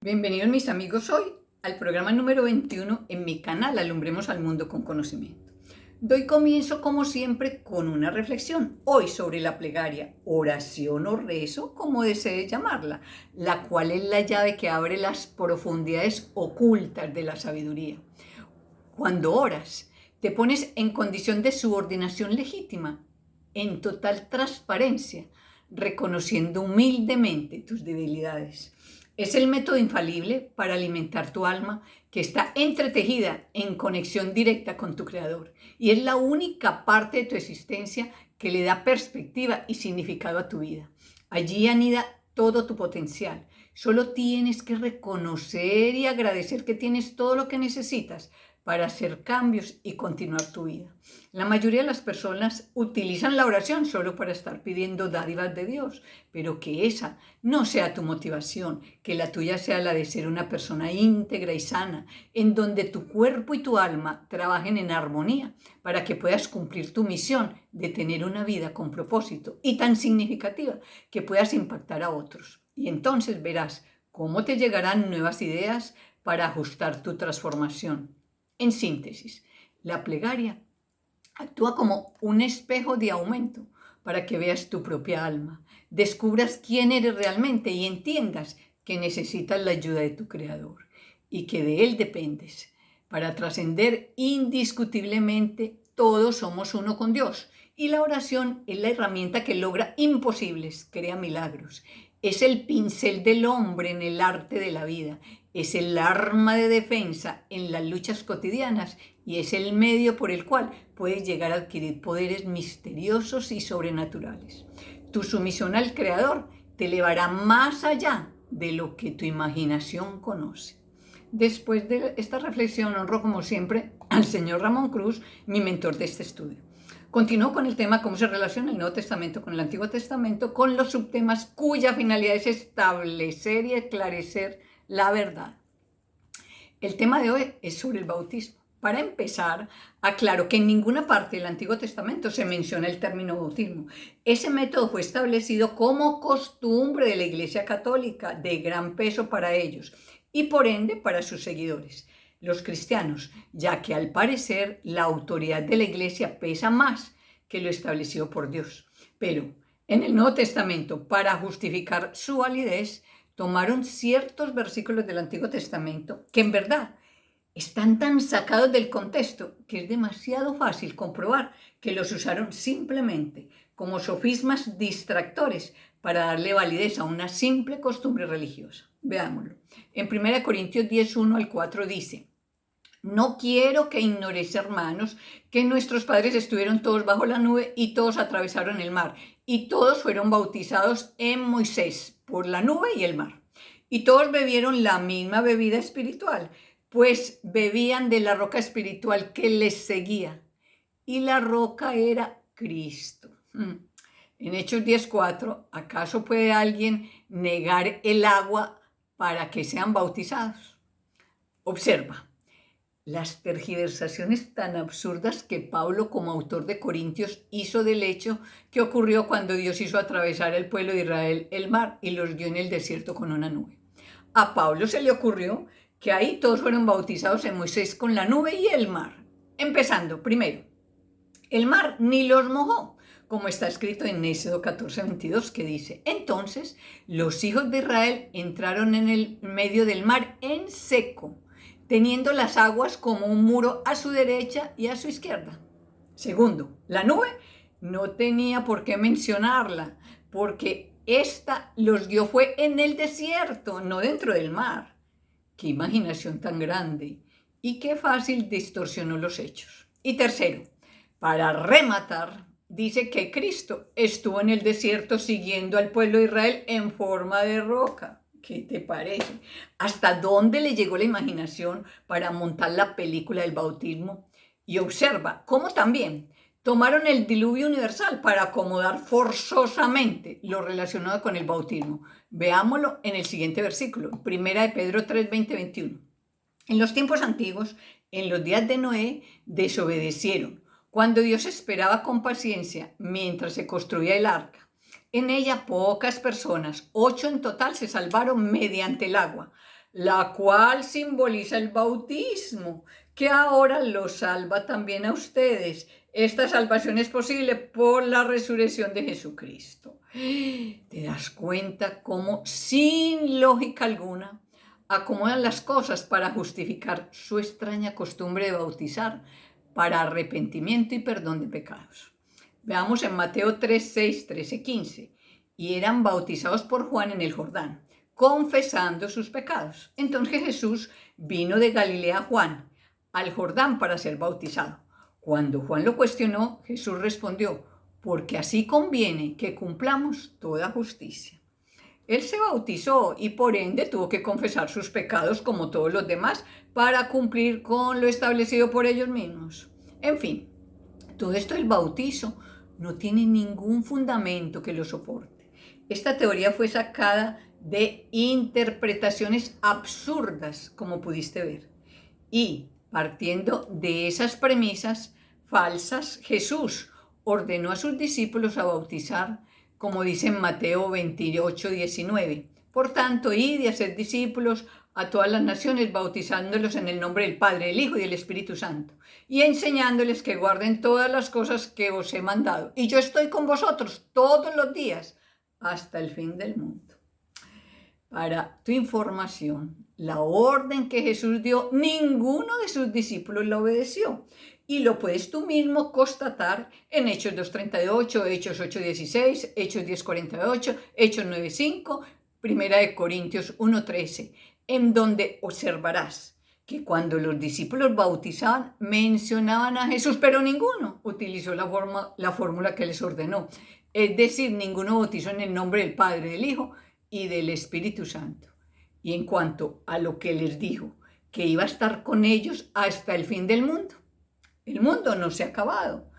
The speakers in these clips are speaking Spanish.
Bienvenidos mis amigos hoy al programa número 21 en mi canal Alumbremos al Mundo con Conocimiento. Doy comienzo como siempre con una reflexión, hoy sobre la plegaria, oración o rezo, como desees llamarla, la cual es la llave que abre las profundidades ocultas de la sabiduría. Cuando oras, te pones en condición de subordinación legítima, en total transparencia, reconociendo humildemente tus debilidades. Es el método infalible para alimentar tu alma que está entretejida en conexión directa con tu Creador y es la única parte de tu existencia que le da perspectiva y significado a tu vida. Allí anida todo tu potencial. Solo tienes que reconocer y agradecer que tienes todo lo que necesitas para hacer cambios y continuar tu vida. La mayoría de las personas utilizan la oración solo para estar pidiendo dádivas de Dios, pero que esa no sea tu motivación, que la tuya sea la de ser una persona íntegra y sana, en donde tu cuerpo y tu alma trabajen en armonía para que puedas cumplir tu misión de tener una vida con propósito y tan significativa que puedas impactar a otros. Y entonces verás cómo te llegarán nuevas ideas para ajustar tu transformación. En síntesis, la plegaria actúa como un espejo de aumento para que veas tu propia alma, descubras quién eres realmente y entiendas que necesitas la ayuda de tu Creador y que de Él dependes. Para trascender indiscutiblemente, todos somos uno con Dios y la oración es la herramienta que logra imposibles, crea milagros. Es el pincel del hombre en el arte de la vida, es el arma de defensa en las luchas cotidianas y es el medio por el cual puedes llegar a adquirir poderes misteriosos y sobrenaturales. Tu sumisión al Creador te elevará más allá de lo que tu imaginación conoce. Después de esta reflexión, honro como siempre al señor Ramón Cruz, mi mentor de este estudio. Continúo con el tema cómo se relaciona el Nuevo Testamento con el Antiguo Testamento, con los subtemas cuya finalidad es establecer y esclarecer la verdad. El tema de hoy es sobre el bautismo. Para empezar, aclaro que en ninguna parte del Antiguo Testamento se menciona el término bautismo. Ese método fue establecido como costumbre de la Iglesia Católica, de gran peso para ellos y por ende para sus seguidores, los cristianos, ya que al parecer la autoridad de la Iglesia pesa más que lo establecido por Dios. Pero en el Nuevo Testamento, para justificar su validez, tomaron ciertos versículos del Antiguo Testamento que en verdad están tan sacados del contexto que es demasiado fácil comprobar que los usaron simplemente como sofismas distractores para darle validez a una simple costumbre religiosa. Veámoslo. En 1 Corintios 10, 1 al 4 dice: no quiero que ignoréis, hermanos, que nuestros padres estuvieron todos bajo la nube y todos atravesaron el mar y todos fueron bautizados en Moisés por la nube y el mar. Y todos bebieron la misma bebida espiritual, pues bebían de la roca espiritual que les seguía. Y la roca era Cristo. En Hechos 10:4, ¿acaso puede alguien negar el agua para que sean bautizados? Observa las tergiversaciones tan absurdas que Pablo, como autor de Corintios, hizo del hecho que ocurrió cuando Dios hizo atravesar al pueblo de Israel el mar y los guió en el desierto con una nube. A Pablo se le ocurrió que ahí todos fueron bautizados en Moisés con la nube y el mar. Empezando, primero, el mar ni los mojó, como está escrito en Éxodo 14:22, que dice: entonces los hijos de Israel entraron en el medio del mar en seco, teniendo las aguas como un muro a su derecha y a su izquierda. Segundo, la nube no tenía por qué mencionarla, porque esta los guió fue en el desierto, no dentro del mar. Qué imaginación tan grande y qué fácil distorsionó los hechos. Y tercero, para rematar, dice que Cristo estuvo en el desierto siguiendo al pueblo de Israel en forma de roca. ¿Qué te parece? ¿Hasta dónde le llegó la imaginación para montar la película del bautismo? Y observa cómo también tomaron el diluvio universal para acomodar forzosamente lo relacionado con el bautismo. Veámoslo en el siguiente versículo, 1 de Pedro 3, 20, 21. En los tiempos antiguos, en los días de Noé, desobedecieron, cuando Dios esperaba con paciencia mientras se construía el arca. En ella pocas personas, 8 en total, se salvaron mediante el agua. la cual simboliza el bautismo, que ahora los salva también a ustedes. Esta salvación es posible por la resurrección de Jesucristo. ¿Te das cuenta cómo, sin lógica alguna, acomodan las cosas para justificar su extraña costumbre de bautizar para arrepentimiento y perdón de pecados? Veamos en Mateo 3, 6, 13, 15. Y eran bautizados por Juan en el Jordán, confesando sus pecados. Entonces Jesús vino de Galilea a Juan, al Jordán, para ser bautizado. Cuando Juan lo cuestionó, Jesús respondió: porque así conviene que cumplamos toda justicia. Él se bautizó y por ende tuvo que confesar sus pecados como todos los demás para cumplir con lo establecido por ellos mismos. En fin, todo esto del bautizo no tiene ningún fundamento que lo soporte. Esta teoría fue sacada de interpretaciones absurdas, como pudiste ver. Y partiendo de esas premisas falsas, Jesús ordenó a sus discípulos a bautizar, como dice en Mateo 28, 19. Por tanto, id y haced discípulos a todas las naciones, bautizándolos en el nombre del Padre, del Hijo y del Espíritu Santo, y enseñándoles que guarden todas las cosas que os he mandado. Y yo estoy con vosotros todos los días, hasta el fin del mundo. Para tu información, la orden que Jesús dio, ninguno de sus discípulos la obedeció. Y lo puedes tú mismo constatar en Hechos 2:38, Hechos 8:16, Hechos 10:48, Hechos 9:5, Primera de Corintios 1:13, en donde observarás que cuando los discípulos bautizaban, mencionaban a Jesús, pero ninguno utilizó la fórmula que les ordenó. Es decir, ninguno bautizó en el nombre del Padre, del Hijo y del Espíritu Santo. Y en cuanto a lo que les dijo, que iba a estar con ellos hasta el fin del mundo, el mundo no se ha acabado.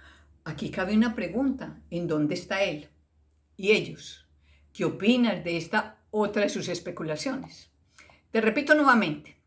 Aquí cabe una pregunta: ¿en dónde está Él? ¿Y ellos? ¿Qué opinas de esta otra de sus especulaciones? Te repito nuevamente,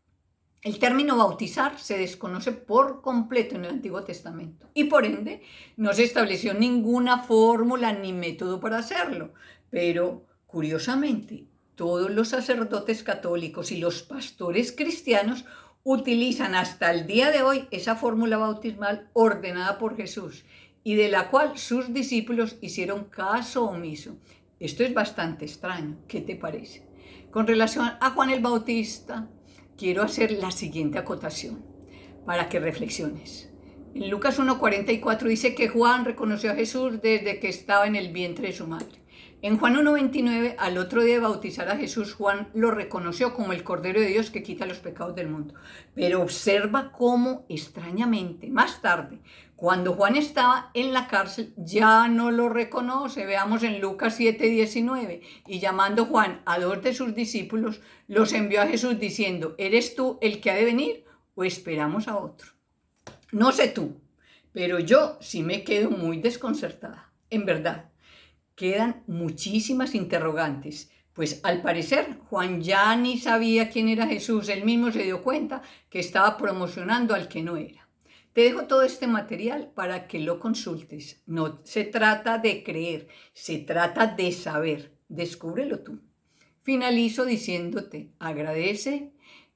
el término bautizar se desconoce por completo en el Antiguo Testamento y por ende no se estableció ninguna fórmula ni método para hacerlo. Pero, curiosamente, todos los sacerdotes católicos y los pastores cristianos utilizan hasta el día de hoy esa fórmula bautismal ordenada por Jesús y de la cual sus discípulos hicieron caso omiso. Esto es bastante extraño. ¿Qué te parece? Con relación a Juan el Bautista, quiero hacer la siguiente acotación para que reflexiones. En Lucas 1:44 dice que Juan reconoció a Jesús desde que estaba en el vientre de su madre. En Juan 1:29, al otro día de bautizar a Jesús, Juan lo reconoció como el Cordero de Dios que quita los pecados del mundo. Pero observa cómo, extrañamente, más tarde, cuando Juan estaba en la cárcel, ya no lo reconoce. Veamos en Lucas 7:19. Y llamando Juan a 2 de sus discípulos, los envió a Jesús diciendo: ¿eres tú el que ha de venir o esperamos a otro? No sé tú, pero yo sí me quedo muy desconcertada. En verdad, quedan muchísimas interrogantes, pues al parecer Juan ya ni sabía quién era Jesús. Él mismo se dio cuenta que estaba promocionando al que no era. Te dejo todo este material para que lo consultes. No se trata de creer, se trata de saber. Descúbrelo tú. Finalizo diciéndote: agradece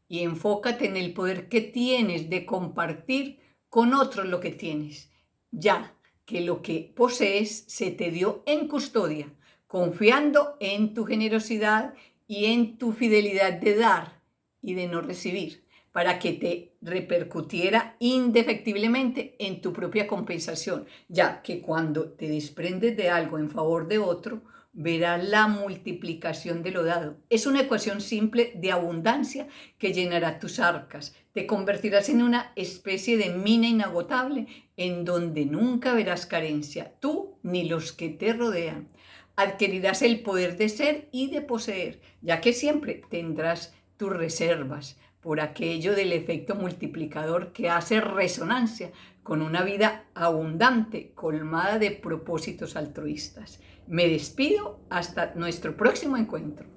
y enfócate en el poder que tienes de compartir con otros lo que tienes, ya que lo que posees se te dio en custodia, confiando en tu generosidad y en tu fidelidad de dar y de no recibir, para que te repercutiera indefectiblemente en tu propia compensación, ya que cuando te desprendes de algo en favor de otro, verás la multiplicación de lo dado. Es una ecuación simple de abundancia que llenará tus arcas. Te convertirás en una especie de mina inagotable en donde nunca verás carencia, tú ni los que te rodean. Adquirirás el poder de ser y de poseer, ya que siempre tendrás tus reservas por aquello del efecto multiplicador que hace resonancia con una vida abundante, colmada de propósitos altruistas. Me despido hasta nuestro próximo encuentro.